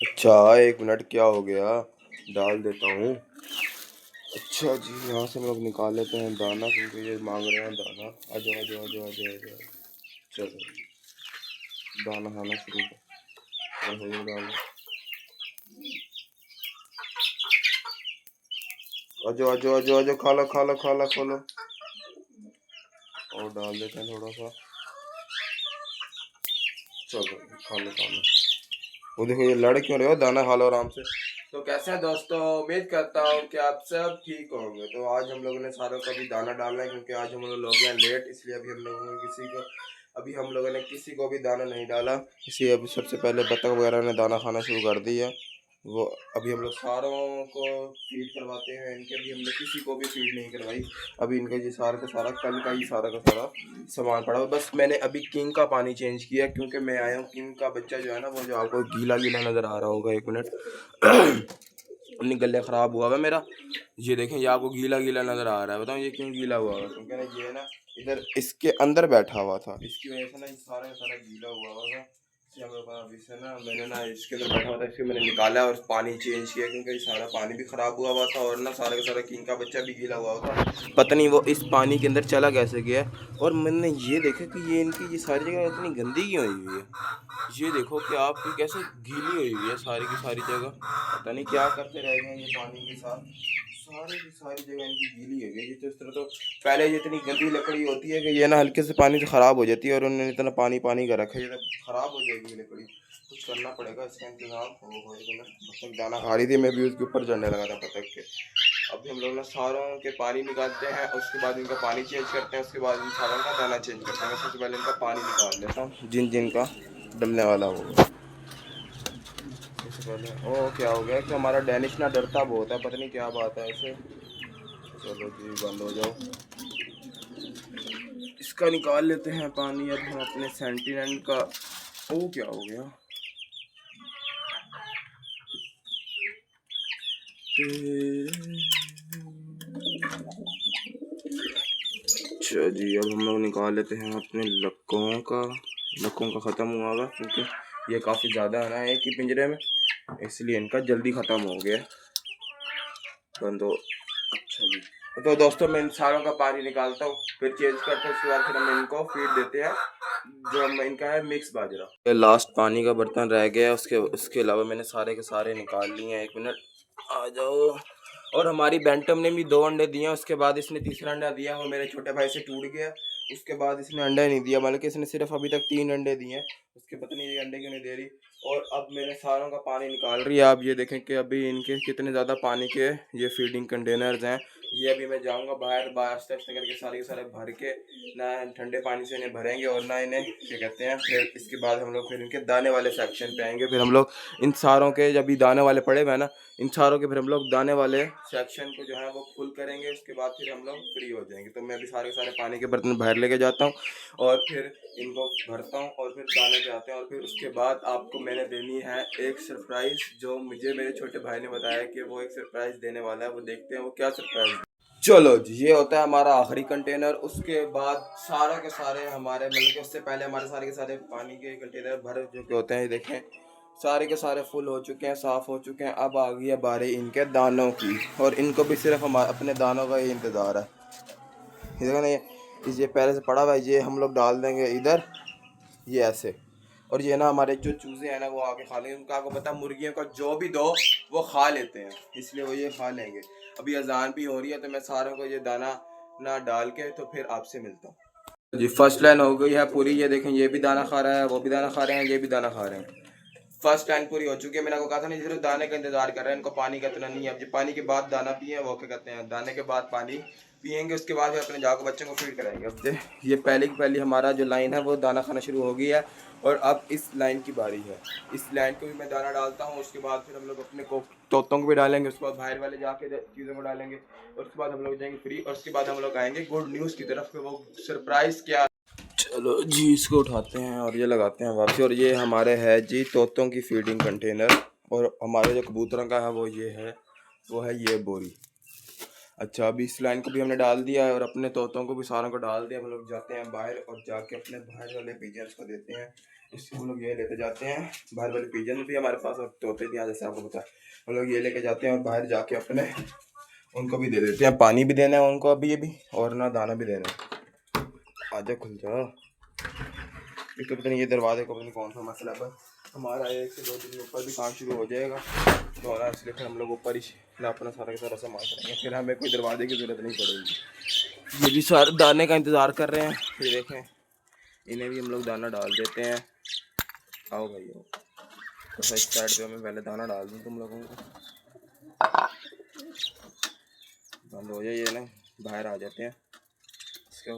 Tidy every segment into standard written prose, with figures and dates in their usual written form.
अच्छा, 1 मिनट, क्या हो गया? डाल देता हूँ। अच्छा जी, यहाँ से हम लोग निकाल लेते हैं दाना, क्योंकि ये मांग रहे हैं दाना। आ जाओ आ जाओ आ जाओ आ जाओ आ जाओ। चलो, दाना खाना शुरू कर डालो। आ जाओ आ जाओ आ जाओ आ जाओ, खा लो खा लो खा लो खा लो। और डाल देते हैं थोड़ा सा। चलो, खा लो खा लो। वो देखो, ये लड़ क्यों रहे हो? दाना खा लो आराम से। तो कैसे हैं दोस्तों? उम्मीद करता हूँ कि आप सब ठीक होंगे। तो आज हम लोगों ने सारों का भी दाना डालना है, क्योंकि आज हम लोग हैं लेट, इसलिए अभी हम लोगों ने किसी को भी दाना नहीं डाला। इसलिए अभी सबसे पहले बतख वगैरह ने दाना खाना शुरू कर दिया। वो अभी हम लोग सारों को फीड करवाते हैं। इनके अभी हमने किसी को भी फीड नहीं करवाई। अभी इनका ये सारा का सारा कल का ही सारा का सारा सामान पड़ा। बस मैंने अभी किंग का पानी चेंज किया, क्योंकि मैं आया हूँ। किंग का बच्चा जो है ना, वो जो आपको गीला गीला नज़र आ रहा होगा, 1 मिनट। अपनी गले ख़राब हुआ हुआ मेरा। ये देखें, ये आपको गीला गीला नज़र आ रहा है। बताओ ये क्यों गीला हुआ हुआ? क्योंकि ना ये ना इधर इसके अंदर बैठा हुआ था, इसकी वजह से ना ये सारा का सारा गीला हुआ हुआ था। इसलिए हम लोग अभी से ना, मैंने ना इसके अंदर बैठा हुआ था, इसको मैंने निकाला और पानी चेंज किया, क्योंकि सारा पानी भी ख़राब हुआ हुआ था। और ना सारा का सारा किंग का बच्चा भी गीला हुआ हुआ था। पता नहीं वो इस पानी के अंदर चला कैसे गया। और मैंने ये देखा कि ये इनकी ये सारी जगह इतनी गंदी क्यों हुई हुई है। ये देखो कि आपकी कैसे गीली हुई हुई है सारी की सारी जगह। पता नहीं क्या करते रह गए ये पानी के साथ। सारी की सारी जगह इनकी गीली हो गई। ये तो इस तरह तो पहले ये इतनी गंदी लकड़ी होती है कि ये ना हल्के से पानी से ख़राब हो जाती है, और उन्होंने इतना पानी पानी का रखा है, ये तो ख़राब हो जाएगी ये लकड़ी। कुछ करना पड़ेगा इसका इंतज़ाम। हो ना, बतख दाना खा रही थी, मैं भी उसके ऊपर चढ़ने लगा था बतख के। अभी हम लोग ना सारों के पानी निकालते हैं, उसके बाद इनका पानी चेंज करते हैं, उसके बाद इन सारों का दाना चेंज करते हैं। मैं सबसे पहले इनका पानी निकाल लेता हूँ, जिन जिन का डलने वाला होगा। सबसे पहले ओ क्या हो गया कि हमारा डैनिश ना डरता बहुत है, पता नहीं क्या बात है इसे। चलो जी, बंद हो जाओ। इसका निकाल लेते हैं पानी। अब हम अपने सेंटिनेंट का। ओ क्या हो गया? अच्छा जी, अब हम लोग निकाल लेते हैं अपने लक्कों का। लक्कों का ख़त्म हुआ होगा, क्योंकि ये काफ़ी ज़्यादा है ना एक ही पिंजरे में, इसलिए इनका जल्दी ख़त्म हो गया। बंद हो। अच्छा जी, तो दोस्तों मैं इन सारों का पानी निकालता हूँ, फिर चेंज करता हूँ, उसके बाद फिर हम इनको फीड देते हैं, जो हम इनका है मिक्स बाजरा। ये लास्ट पानी का बर्तन रह गया, उसके अलावा मैंने सारे के सारे निकाल लिए हैं। 1 मिनट, आ जाओ। और हमारी बैंटम ने भी 2 अंडे दिए हैं, उसके बाद इसने तीसरा अंडा दिया, वो मेरे छोटे भाई से टूट गया। उसके बाद इसने अंडा नहीं दिया, बल्कि इसने सिर्फ अभी तक 3 अंडे दिए हैं। उसके पता नहीं ये अंडे क्यों नहीं दे रही। और अब मैंने सारों का पानी निकाल रही है। आप ये देखें कि अभी इनके कितने ज़्यादा पानी के ये फीडिंग कंटेनर्स हैं। ये अभी मैं जाऊंगा बाहर आस्ते आस्ते करके सारे के सारे भर के ना ठंडे पानी से इन्हें भरेंगे, और ना इन्हें क्या कहते हैं, फिर इसके बाद हम लोग फिर इनके दाने वाले सेक्शन पे आएंगे। फिर हम लोग इन सारों के, जब भी दाने वाले पड़े हुए हैं ना, इन सारों के फिर हम लोग दाने वाले सेक्शन को जो है वो फुल करेंगे। उसके बाद फिर हम लोग फ्री हो जाएंगे। तो मैं भी सारे के सारे पानी के बर्तन बाहर लेके जाता हूँ, और फिर इनको भरता हूँ, और फिर दाने पे आते हैं। और फिर उसके बाद आपको मैंने देनी है एक सरप्राइज़, जो मुझे मेरे छोटे भाई ने बताया कि वो एक सरप्राइज़ देने वाला है। वो देखते हैं वो क्या सरप्राइज़। चलो जी, ये होता है हमारा आखिरी कंटेनर। उसके बाद सारे के सारे हमारे, मतलब कि उससे पहले हमारे सारे के सारे पानी के कंटेनर भर चुके होते हैं। ये देखें, सारे के सारे फुल हो चुके हैं, साफ़ हो चुके हैं। अब आ गई है बारी इनके दानों की, और इनको भी सिर्फ हम अपने दानों का ही इंतज़ार है। ये देखो ना, ये पहले से पड़ा हुआ है, ये हम लोग डाल देंगे इधर, ये ऐसे। और ये ना हमारे जो चूज़े हैं ना, वो आके खा लेंगे। उनका आपको पता है, मुर्गियों का जो भी दो वो खा लेते हैं, इसलिए वो ये खा लेंगे। अभी अजान भी हो रही है, तो मैं सारों को ये दाना ना डाल के तो फिर आपसे मिलता हूँ जी। फर्स्ट लाइन हो गई है पूरी। ये देखें, ये भी दाना खा रहा है, वो भी दाना खा रहे हैं, ये भी दाना खा रहे हैं। फर्स्ट लाइन पूरी हो चुकी है। मैंने आपको कहा था नहीं, सिर्फ दाने का इंतजार कर रहे हैं, इनको पानी का इतना नहीं है। अब जो पानी के बाद दाना पिए, वो क्या कहते हैं, दाने के बाद पानी पियेंगे, उसके बाद फिर अपने जाके बच्चों को फीड कराएंगे। अब ये पहले की पहली हमारा जो लाइन है वो दाना खाना शुरू हो गई है, और अब इस लाइन की बारी है। इस लाइन को भी मैं दाना डालता हूँ, उसके बाद फिर हम लोग अपने को तोतों को भी डालेंगे, उसके बाद बाहर वाले जाके चीज़ों को डालेंगे, और उसके बाद हम लोग जाएंगे फ्री। और उसके बाद हम लोग आएंगे गुड न्यूज़ की तरफ, वो सरप्राइज़ क्या। चलो जी, इसको उठाते हैं और ये लगाते हैं वापसी। और ये हमारे है जी तोतों की फीडिंग कंटेनर, और हमारे जो कबूतरों का है वो ये है, वो है ये बोरी। अच्छा, अभी इस लाइन को भी हमने डाल दिया है, और अपने तोतों को भी सारों को डाल दिया। हम लोग जाते हैं बाहर, और जाके अपने बाहर वाले पिजन्स को देते हैं इससे हम लोग ये लेते जाते हैं। बाहर वाले पिजन भी हमारे पास और तोते भी, जैसे आपको पता है, हम लोग ये लेके जाते हैं और बाहर जाके अपने उनको भी दे देते हैं। पानी भी देना है उनको अभी अभी, और ना दाना भी देना है। आजा खुल जाओ। एक तो पता नहीं ये दरवाजे को पता नहीं कौन सा मसला है, पर हमारा 1 से 2 दिन के ऊपर भी काम शुरू हो जाएगा तो ना, इसलिए फिर हम लोग ऊपर ही अपना सारा का सारा सामान करेंगे, फिर हमें कोई दरवाजे की ज़रूरत नहीं पड़ेगी। ये भी सारे दाने का इंतज़ार कर रहे हैं, ये देखें, इन्हें भी हम लोग दाना डाल देते हैं। आओ भाई आओ, तो इस साइड पे मैं पहले दाना डाल दूँ तुम लोगों को। बंद हो जाए ये ना, बाहर आ जाते हैं, इसका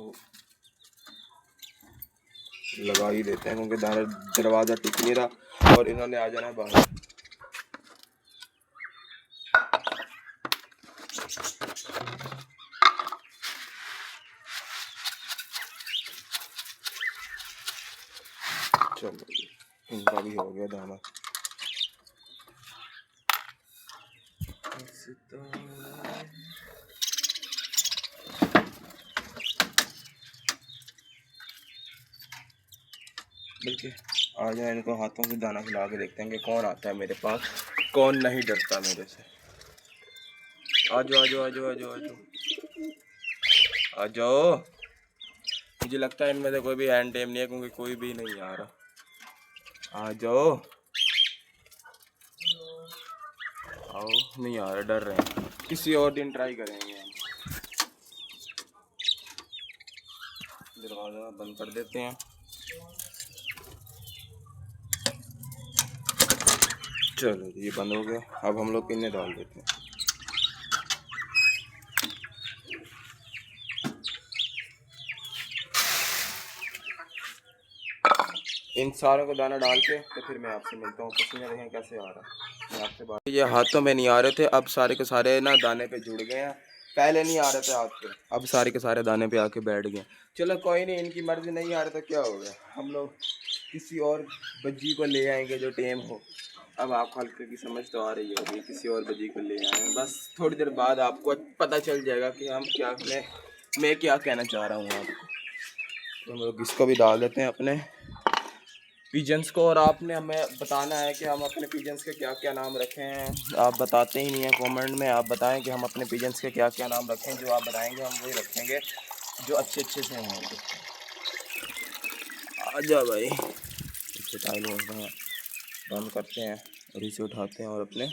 लगा ही देते हैं क्योंकि दरवाज़ा टिक नहीं रहा और इन्होंने आ जाना है बाहर। चलो इनका भी हो गया दाना। बल्कि आ जाए, इनको हाथों से दाना खिला के देखते हैं कि कौन आता है मेरे पास, कौन नहीं डरता मेरे से। आ जाओ आ जाओ आ जाओ आ जाओ आ जाओ आ जाओ। मुझे लगता है इनमें से कोई भी हैंड टेम नहीं है क्योंकि कोई भी नहीं आ रहा। आ जाओ, आओ, नहीं आ रहा, डर रहे हैं। किसी और दिन ट्राई करेंगे हम। दरवाज़ा बंद कर देते हैं। चलो ये बंद हो गया, अब हम लोग इन्हें डाल देते हैं। इन सारों को दाना डाल के तो फिर मैं आपसे मिलता हूँ। पसीना देखें कैसे आ रहा है, मैं आपसे बात। ये हाथों में नहीं आ रहे थे, अब सारे के सारे ना दाने पे जुड़ गए हैं। पहले नहीं आ रहे थे हाथ पे, अब सारे के सारे दाने पे आके बैठ गए। चलो कोई नहीं, इनकी मर्जी, नहीं आ रहा तो क्या हो गया, हम लोग किसी और बज्जी को ले आएंगे जो टेम हो। अब आपको हल्के की समझ तो आ रही होगी, किसी और बज्जी को ले आए, बस थोड़ी देर बाद आपको पता चल जाएगा कि हम क्या, मैं क्या कहना चाह रहा हूँ आपको। तो हम लोग इसको भी डाल देते हैं अपने पिजन्स को, और आपने हमें बताना है कि हम अपने पिजन्स के क्या क्या नाम रखें हैं। आप बताते ही नहीं हैं कमेंट में, आप बताएं कि हम अपने पिजन्स के क्या क्या नाम रखें। जो आप बताएंगे हम वही रखेंगे, जो अच्छे अच्छे से होंगे। आ जा भाई, इसे टाइल बंद करते हैं और इसे उठाते हैं और अपने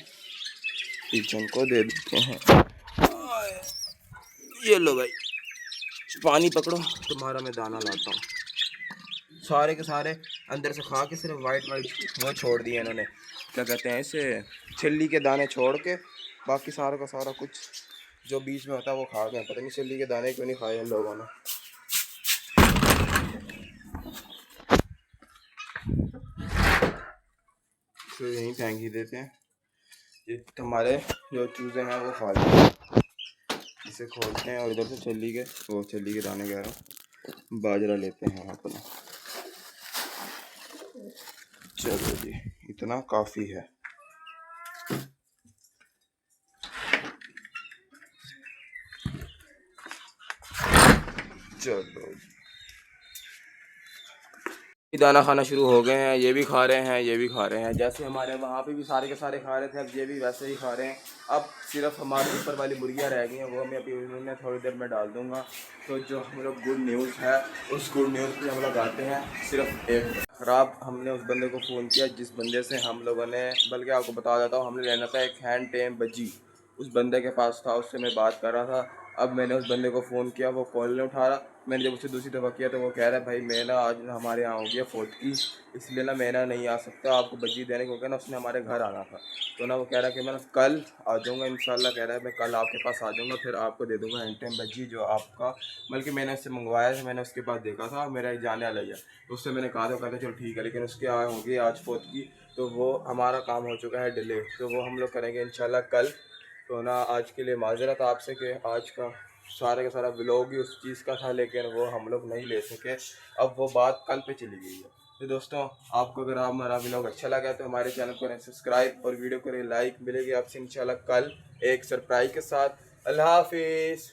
पिजन को दे देते हैं। ये लो भाई, पानी पकड़ो, तुम्हारा मैं दाना लाता हूँ। सारे के सारे अंदर से खा के सिर्फ वाइट वो छोड़ दिए इन्होंने, क्या कहते हैं इसे, छिल्ली के दाने छोड़ के, बाकी सारा का सारा कुछ जो बीच में होता है वो खा गए। पता नहीं छिल्ली के दाने क्यों नहीं खाए इन लोगों ने। तो यहीं फेंक ही देते हैं, ये हमारे जो चूज़े हैं वो खा लेते हैं। इसे खोलते हैं और इधर से छिल्ली के दाने कह रहा हूँ, बाजरा लेते हैं अपना। चलो जी, इतना काफ़ी है। चलो दाना खाना शुरू हो गए हैं, ये भी खा रहे हैं, ये भी खा रहे हैं। जैसे हमारे वहाँ पे भी सारे के सारे खा रहे थे, अब ये भी वैसे ही खा रहे हैं। अब सिर्फ हमारे ऊपर वाली मुर्गियाँ रह गई हैं, वो मैं अभी उन्हें थोड़ी देर में डाल दूँगा। तो जो हम लोग गुड न्यूज़ है, उस गुड न्यूज़ पे हम लोग आते हैं। सिर्फ एक खराब, हमने उस बंदे को फ़ोन किया जिस बंदे से हम लोगों ने, बल्कि आपको बता देता हूँ, हमने लेना था एक हैंड टेम बज्जी, उस बंदे के पास था, उससे मैं बात कर रहा था। अब मैंने उस बंदे को फ़ोन किया, वो कॉल नहीं उठा रहा। मैंने जब उससे दूसरी दफ़ा किया तो वो कह रहा है भाई मैं ना आज ना हमारे यहाँ हो गया फोर्थ की, इसलिए ना मैं ना नहीं आ सकता आपको बज्जी देने, क्योंकि ना उसने हमारे घर आना था। तो ना वो कह रहा है कि मैं ना कल आ जाऊँगा इंशाल्लाह, कह रहा है मैं कल आपके पास आ जाऊँगा, फिर आपको दे दूँगा हैंड टाइम बज्जी जो आपका, बल्कि मैंने उससे मंगवाया था, मैंने उसके पास देखा था, मेरा जाने वाला है। तो उससे मैंने कहा था, कहता चलो ठीक है, लेकिन उसके आए होगी आज फोर्थ की, तो वो हमारा काम हो चुका है डिले, तो वो हम लोग करेंगे इंशाल्लाह कल। तो ना आज के लिए माजरत आपसे कि आज का सारे का सारा व्लॉग ही उस चीज़ का था, लेकिन वो हम लोग नहीं ले सके। अब वो बात कल पे चली गई है। तो दोस्तों, आपको अगर हमारा व्लॉग अच्छा लगा तो हमारे चैनल को करें सब्सक्राइब और वीडियो करें लाइक। मिलेगी आपसे इंशाल्लाह कल एक सरप्राइज के साथ। अल्लाह हाफिज़।